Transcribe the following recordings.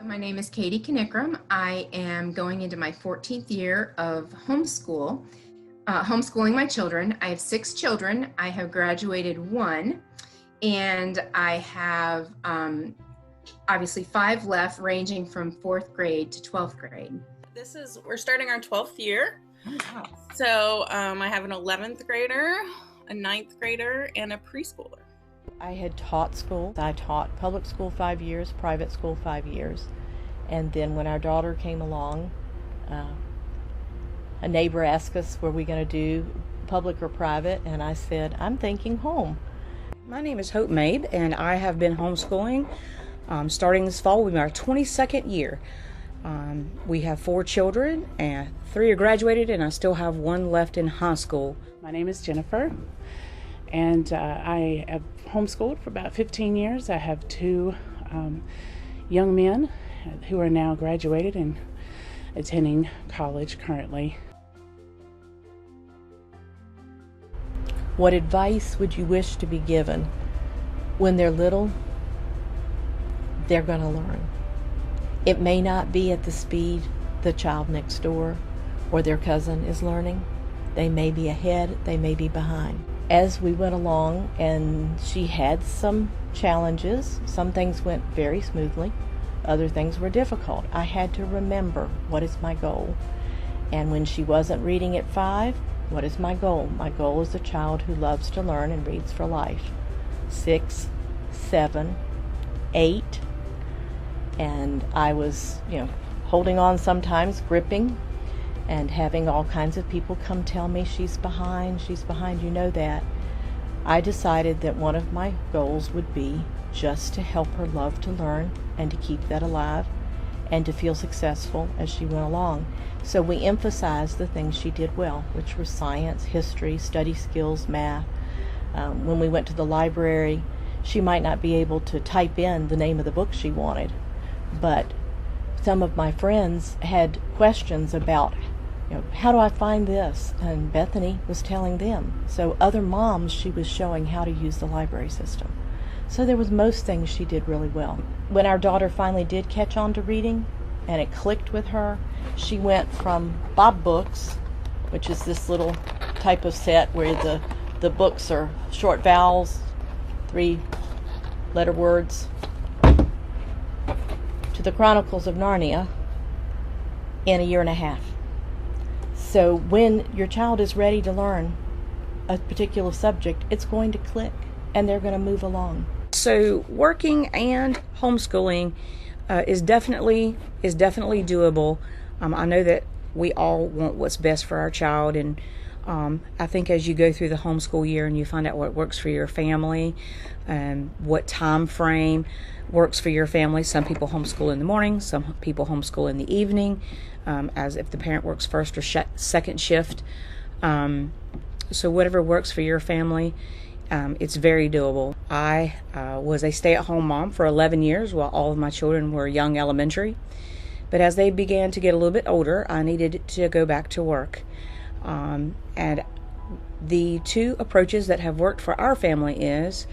My name is Katie Knickrum. I am going into my 14th year of homeschooling my children. I have 6 children. I have graduated 1, and I have obviously 5 left, ranging from 4th grade to 12th grade. We're starting our 12th year. Oh, wow. So I have an 11th grader, a 9th grader, and a preschooler. I had taught school. I taught public school 5 years, private school 5 years. And then when our daughter came along, a neighbor asked us, were we going to do public or private? And I said, I'm thinking home. My name is Hope Mabe, and I have been homeschooling starting this fall. We'll be our 22nd year. We have 4 children, and 3 are graduated, and I still have 1 left in high school. My name is Jennifer, and I have homeschooled for about 15 years. I have 2 young men who are now graduated and attending college currently. What advice would you wish to be given? When they're little, they're going to learn. It may not be at the speed the child next door or their cousin is learning. They may be ahead, they may be behind. As we went along, and she had some challenges, some things went very smoothly, other things were difficult. I had to remember, what is my goal? And when she wasn't reading at 5, what is my goal? My goal is a child who loves to learn and reads for life. 6, 7, 8, and I was, holding on sometimes, gripping, and having all kinds of people come tell me, she's behind, you know that. I decided that one of my goals would be just to help her love to learn and to keep that alive and to feel successful as she went along. So we emphasized the things she did well, which were science, history, study skills, math. When we went to the library, she might not be able to type in the name of the book she wanted, but some of my friends had questions about, how do I find this? And Bethany was telling them. So other moms, she was showing how to use the library system. So there was most things she did really well. When our daughter finally did catch on to reading, and it clicked with her, she went from Bob Books, which is this little type of set where the books are short vowels, 3-letter words, to the Chronicles of Narnia in a year and a half. So when your child is ready to learn a particular subject, it's going to click and they're going to move along. So working and homeschooling is definitely doable. I know that we all want what's best for our child, and I think as you go through the homeschool year and you find out what works for your family, what time frame works for your family. Some people homeschool in the morning, some people homeschool in the evening, as if the parent works first or second shift. So whatever works for your family, it's very doable. I was a stay-at-home mom for 11 years while all of my children were young elementary. But as they began to get a little bit older, I needed to go back to work. And the 2 approaches that have worked for our family is,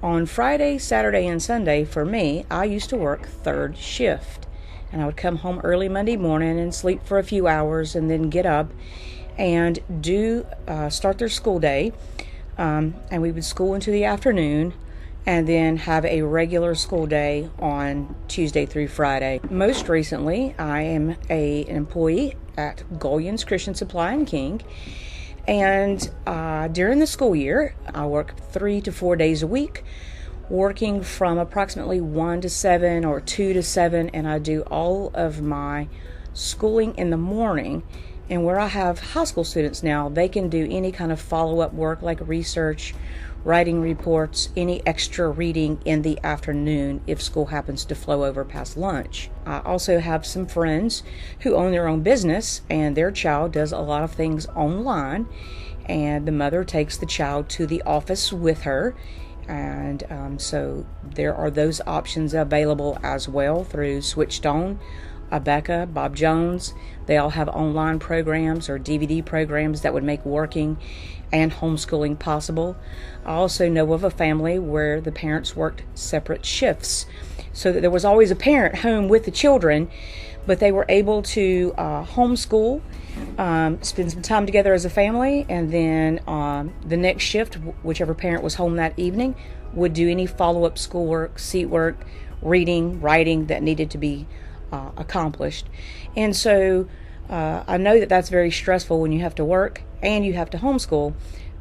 on Friday, Saturday, and Sunday, for me, I used to work 3rd shift. And I would come home early Monday morning and sleep for a few hours and then get up and start their school day. And we would school into the afternoon and then have a regular school day on Tuesday through Friday. Most recently, I am an employee at Golyon's Christian Supply in King. And during the school year, I work 3 to 4 days a week, working from approximately 1 to 7 or 2 to 7, and I do all of my schooling in the morning. And where I have high school students now, they can do any kind of follow-up work like research, writing reports, any extra reading in the afternoon if school happens to flow over past lunch. I also have some friends who own their own business, and their child does a lot of things online, and the mother takes the child to the office with her. And so there are those options available as well through Switched On Becca, Bob Jones. They all have online programs or DVD programs that would make working and homeschooling possible. I also know of a family where the parents worked separate shifts, so that there was always a parent home with the children, but they were able to homeschool, spend some time together as a family, and then the next shift, whichever parent was home that evening, would do any follow-up schoolwork, seat work, reading, writing that needed to be accomplished. And so I know that that's very stressful when you have to work and you have to homeschool,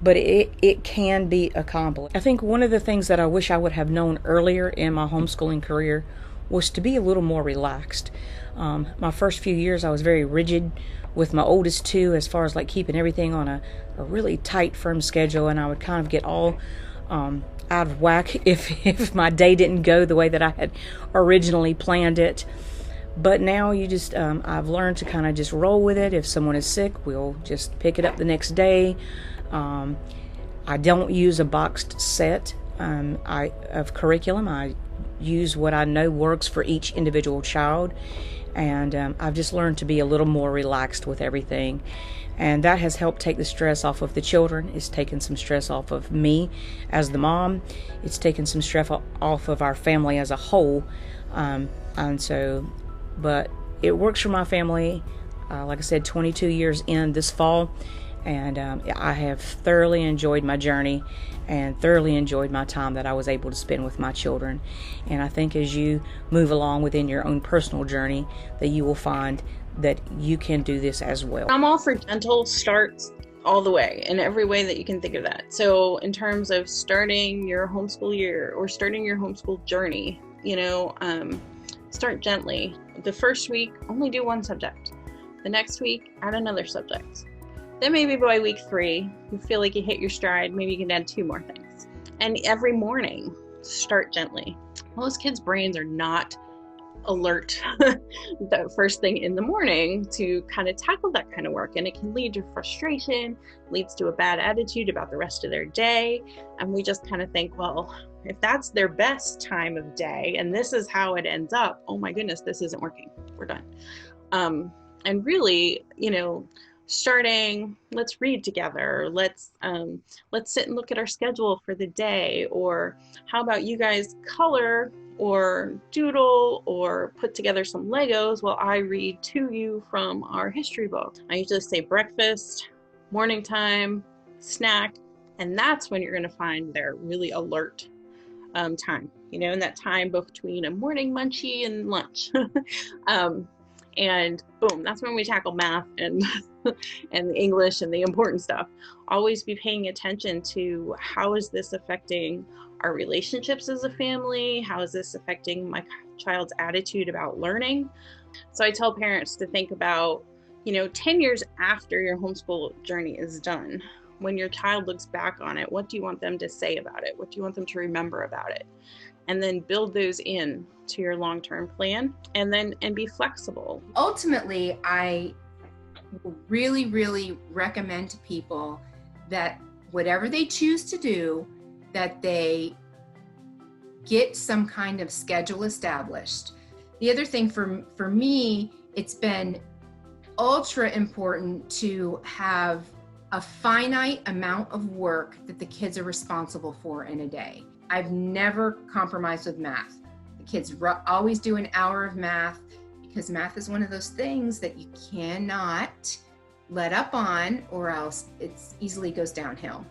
but it can be accomplished. I think one of the things that I wish I would have known earlier in my homeschooling career was to be a little more relaxed. My first few years I was very rigid with my oldest two, as far as like keeping everything on a really tight, firm schedule, and I would kind of get all out of whack if my day didn't go the way that I had originally planned it. But now you just, I've learned to kind of just roll with it. If someone is sick, we'll just pick it up the next day. I don't use a boxed set of curriculum. I use what I know works for each individual child. And I've just learned to be a little more relaxed with everything. And that has helped take the stress off of the children. It's taken some stress off of me as the mom. It's taken some stress off of our family as a whole. But it works for my family. Like I said, 22 years in this fall, and I have thoroughly enjoyed my journey and thoroughly enjoyed my time that I was able to spend with my children. And I think as you move along within your own personal journey, that you will find that you can do this as well. I'm all for gentle starts all the way, in every way that you can think of that. So in terms of starting your homeschool year or starting your homeschool journey, start gently. The first week, only do one subject. The next week, add another subject. Then maybe by week 3, you feel like you hit your stride, maybe you can add 2 more things. And every morning, start gently. Most kids' brains are not alert the first thing in the morning to kind of tackle that kind of work, and it can lead to frustration, leads to a bad attitude about the rest of their day. And we just kind of think, well, if that's their best time of day and this is how it ends up, oh my goodness, this isn't working, we're done. And really, starting, let's read together, let's sit and look at our schedule for the day, or how about you guys color or doodle or put together some Legos while I read to you from our history book. I usually say breakfast, morning time, snack, and that's when you're going to find their really alert time, in that time between a morning munchie and lunch. And boom, that's when we tackle math and and English and the important stuff. Always be paying attention to how is this affecting our relationships as a family? How is this affecting my child's attitude about learning? So I tell parents to think about, 10 years after your homeschool journey is done, when your child looks back on it, what do you want them to say about it? What do you want them to remember about it? And then build those in to your long-term plan, and be flexible. Ultimately, I really, really recommend to people that whatever they choose to do, that they get some kind of schedule established. The other thing for me, it's been ultra important to have a finite amount of work that the kids are responsible for in a day. I've never compromised with math. The kids always do an hour of math, because math is one of those things that you cannot let up on, or else it easily goes downhill.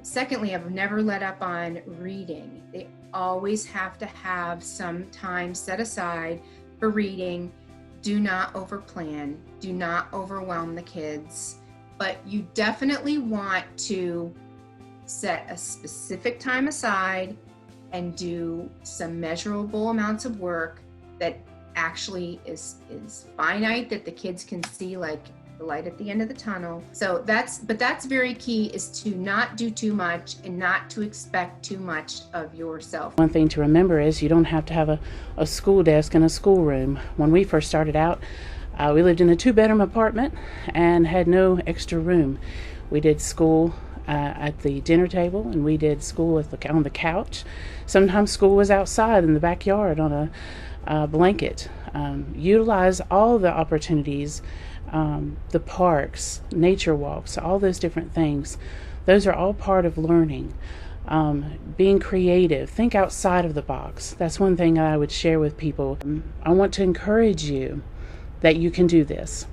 Secondly, I've never let up on reading. They always have to have some time set aside for reading. Do not overplan. Do not overwhelm the kids. But you definitely want to set a specific time aside and do some measurable amounts of work that actually is finite, that the kids can see, like the light at the end of the tunnel. So that's very key, is to not do too much and not to expect too much of yourself. One thing to remember is you don't have to have a school desk and a schoolroom. When we first started out, we lived in a 2-bedroom apartment and had no extra room. We did school at the dinner table, and we did school on the couch. Sometimes school was outside in the backyard on blanket. Utilize all the opportunities, the parks, nature walks, all those different things. Those are all part of learning. Being creative, think outside of the box. That's one thing I would share with people. I want to encourage you that you can do this.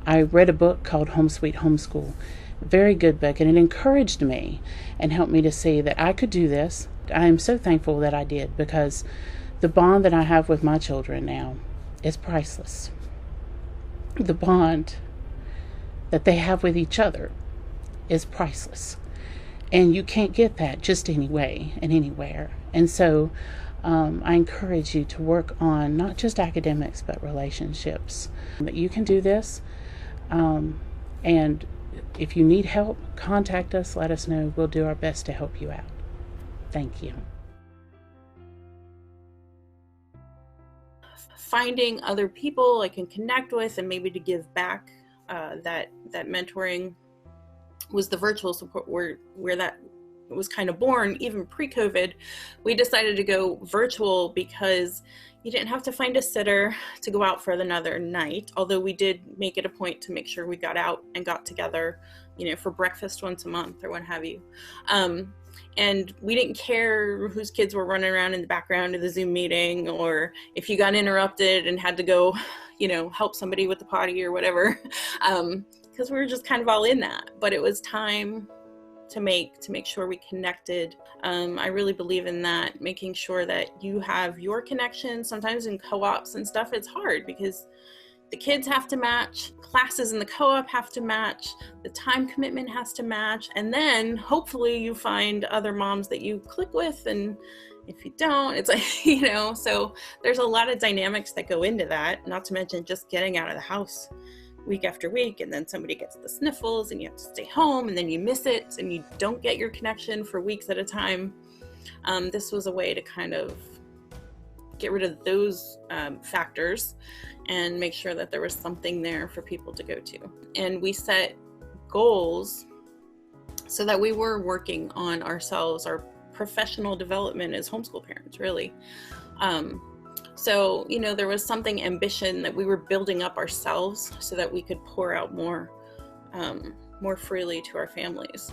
I read a book called Home Sweet Homeschool. Very good book, and it encouraged me and helped me to see that I could do this. I am so thankful that I did, because the bond that I have with my children now is priceless. The bond that they have with each other is priceless. And you can't get that just any way and anywhere. And so I encourage you to work on not just academics, but relationships. That you can do this. And if you need help, contact us, let us know. We'll do our best to help you out. Thank you. Finding other people I can connect with and maybe to give back, that mentoring was the virtual support where that was kind of born. Even pre-COVID, we decided to go virtual because you didn't have to find a sitter to go out for another night, although we did make it a point to make sure we got out and got together, for breakfast once a month or what have you. And we didn't care whose kids were running around in the background of the Zoom meeting, or if you got interrupted and had to go, help somebody with the potty or whatever, because we were just kind of all in that. But it was time to make sure we connected. I really believe in that, making sure that you have your connection. Sometimes in co-ops and stuff, it's hard because the kids have to match, classes in the co-op have to match, the time commitment has to match, and then hopefully you find other moms that you click with, and if you don't, it's like, so there's a lot of dynamics that go into that, not to mention just getting out of the house week after week, and then somebody gets the sniffles and you have to stay home, and then you miss it and you don't get your connection for weeks at a time. This was a way to kind of get rid of those factors and make sure that there was something there for people to go to. And we set goals so that we were working on ourselves, our professional development as homeschool parents, really. So, there was something ambition that we were building up ourselves so that we could pour out more freely to our families.